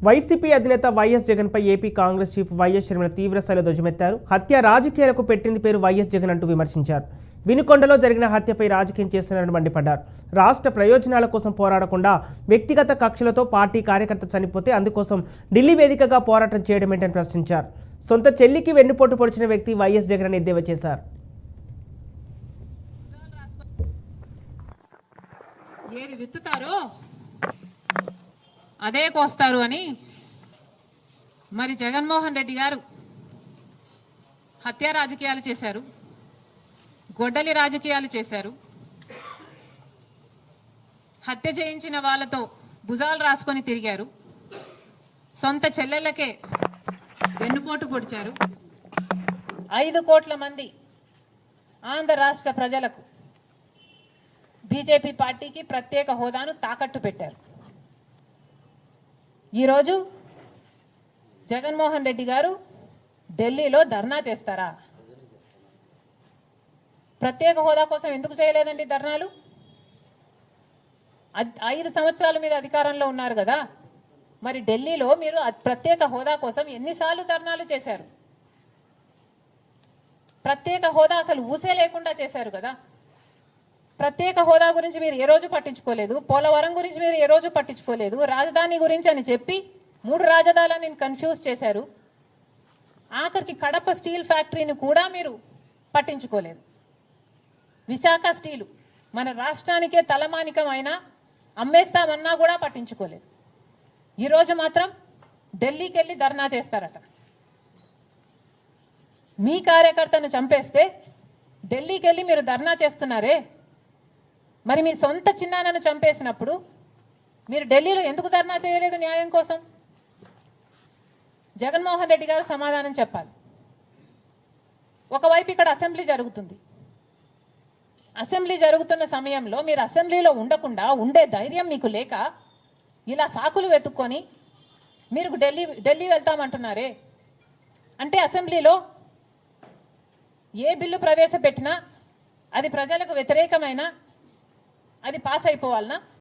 YCP అధినేత YS Jagan పై AP Congress chief YS Sharmila తీవ్రస్థాయిలో ధ్వజమెత్తారు. హత్య రాజకీయాలకు పెట్టింది పేరు వైఎస్ జగన్ అంటూ విమర్శించారు. వినుకొండలో జరిగిన హత్యపై రాజకీయం చేస్తున్నారని మండిపడ్డారు. రాష్ట్ర ప్రయోజనాల కోసం పోరాడకుండా వ్యక్తిగత కక్షలతో పార్టీ కార్యకర్త చనిపోతే అందుకోసం ఢిల్లీ వేదికగా పోరాటం చేయడమేంటని ప్రశ్నించారు. సొంత చెల్లికి వెన్నుపోటు పొడిచిన వ్యక్తి వైఎస్ జగన్ అని ఎద్దేవా చేశారు. ఏది విత్తుతారో అదే కోస్తారు అని మరి జగన్మోహన్ రెడ్డి గారు హత్య రాజకీయాలు చేశారు, గొడ్డలి రాజకీయాలు చేశారు. హత్య చేయించిన వాళ్ళతో భుజాలు రాసుకొని తిరిగారు. సొంత చెల్లెళ్ళకే వెన్నుపోటు పొడిచారు. 5 కోట్ల మంది ఆంధ్ర రాష్ట్ర ప్రజలకు బీజేపీ పార్టీకి ప్రత్యేక హోదాను తాకట్టు పెట్టారు. ఈరోజు జగన్మోహన్ రెడ్డి గారు ఢిల్లీలో ధర్నా చేస్తారా? ప్రత్యేక హోదా కోసం ఎందుకు చేయలేదండి ధర్నాలు? 5 సంవత్సరాల మీద అధికారంలో ఉన్నారు కదా, మరి ఢిల్లీలో మీరు ప్రత్యేక హోదా కోసం ఎన్నిసార్లు ధర్నాలు చేశారు? ప్రత్యేక హోదా అసలు ఊసే లేకుండా చేశారు కదా. ప్రత్యేక హోదా గురించి మీరు ఏ రోజు పట్టించుకోలేదు, పోలవరం గురించి మీరు ఏ రోజు పట్టించుకోలేదు, రాజధాని గురించి అని చెప్పి 3 రాజధానులను కన్ఫ్యూజ్ చేశారు. ఆఖరికి కడప స్టీల్ ఫ్యాక్టరీని కూడా మీరు పట్టించుకోలేదు. విశాఖ స్టీలు మన రాష్ట్రానికే తలమానికమైనా అమ్మేస్తామన్నా కూడా పట్టించుకోలేదు. ఈరోజు మాత్రం ఢిల్లీకి వెళ్ళి ధర్నా చేస్తారట. మీ కార్యకర్తను చంపేస్తే ఢిల్లీకి వెళ్ళి మీరు ధర్నా చేస్తున్నారే, మరి మీ సొంత చిన్నాన్నను చంపేసినప్పుడు మీరు ఢిల్లీలో ఎందుకు ధర్నా చేయలేదు న్యాయం కోసం? జగన్మోహన్ రెడ్డి గారు సమాధానం చెప్పాలి. ఒకవైపు ఇక్కడ అసెంబ్లీ జరుగుతుంది. అసెంబ్లీ జరుగుతున్న సమయంలో మీరు అసెంబ్లీలో ఉండకుండా ఉండే ధైర్యం మీకు లేక ఇలా సాకులు వెతుక్కొని మీరు ఢిల్లీ వెళ్తామంటున్నారే, అంటే అసెంబ్లీలో ఏ బిల్లు ప్రవేశపెట్టినా అది ప్రజలకు వ్యతిరేకమైన అది పాస్ అయిపోవాలనా?